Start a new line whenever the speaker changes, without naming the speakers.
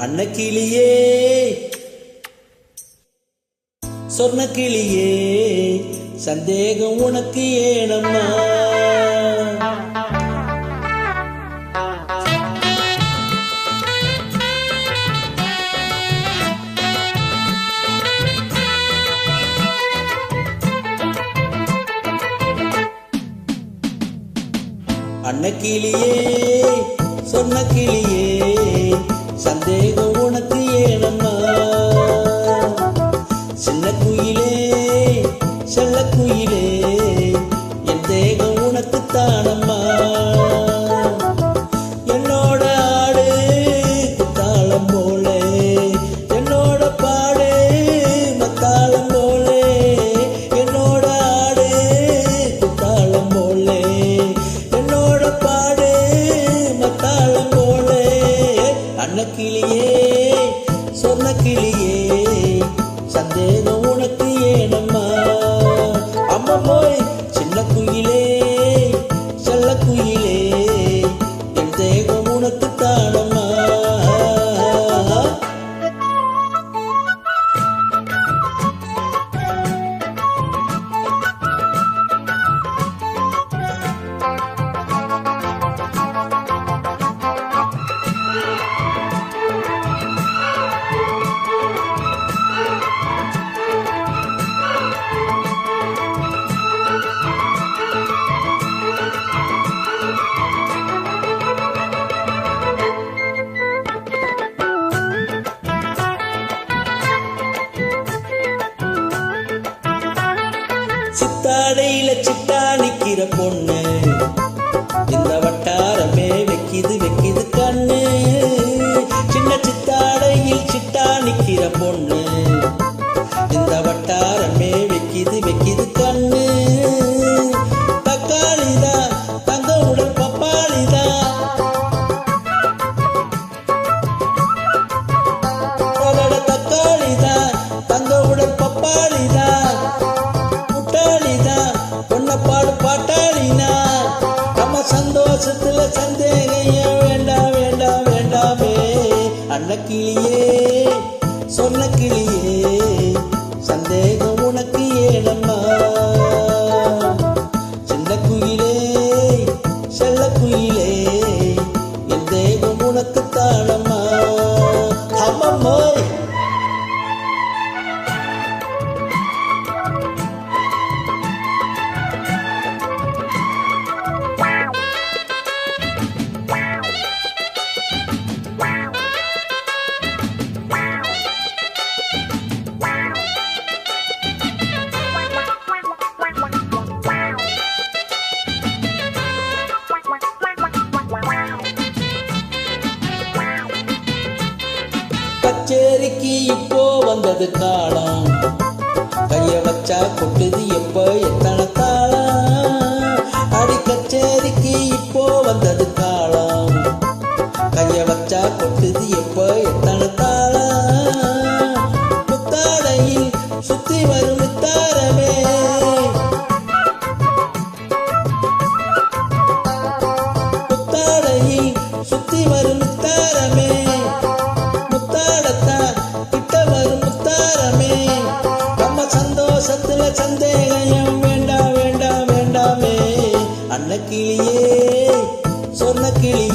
அன்னக்கிளியே சொர்ணக்கிளியே சந்தேகம் உனக்கு ஏனம்மா? அன்னக்கிளியே சொர்ணக்கிளியே சந்தேகம் உனக்கு ஏனம்மா? சின்ன குயிலே செல்ல குயிலே என் தேகம் உனக்கு தானம்மா. என்னோட ஆடு குத்தாளம் போலே, என்னோட பாடு மத்தாளம் போலே, என்னோட ஆடு குத்தாளம் போலே, என்னோட பாடு மத்தாளம் போலே. அன்னக்கிளியே சொர்ணக்கிளியே சந்தேகம் உனக்கு ஏனம்மா? அம்மா போய் சின்ன குயிலே செல்ல குயிலே என் தேகம் உனக்கு தானம்மா. சித்தாடையில சிட்டா நிக்கிற பொண்ணு இந்த வட்டாரமே வைக்கிது வைக்கிது கண்ணு. சின்ன சித்தாடையில் சிட்டா நிக்கிற பொண்ணு இந்த வட்டாரமே வைக்கிது வைக்கிது கண்ணு. தக்காளிதான் தங்க உடல் பப்பாளிதான், தக்காளிதான் தங்க உடல் பப்பாளிதான், பொன்னப்பாடு பாட்டாளினா நம்ம சந்தோஷத்துல சந்தேகம் வேண்டாம் வேண்டாம் வேண்டாமே. அன்னக்கிளியே சொர்ணக்கிளியே சந்தேகம் உனக்கு ஏனம்மா? சின்ன குயிலே செல்ல குயிலே என் தேகம் உனக்கு தானம்மா. அம்மம்மோய் கச்சேரிக்கு இப்போ வந்தது காலம், கைய வச்சா கொட்டுது எப்ப எத்தனை தாளம். அடி கச்சேரிக்கு இப்போ வந்தது காலம், கைய வச்சா கொட்டுது எப்ப எத்தனை தாளம். முத்தாடையில் சுத்தி வரும் முத்தாரமே, முத்தாடையில் சுத்தி வரும் முத்தாரமே, சந்தோஷத்துல சந்தேகம் வேண்டாம் வேண்டாம் வேண்டாமே. அன்னக்கிளியே சொர்ணக்கிளி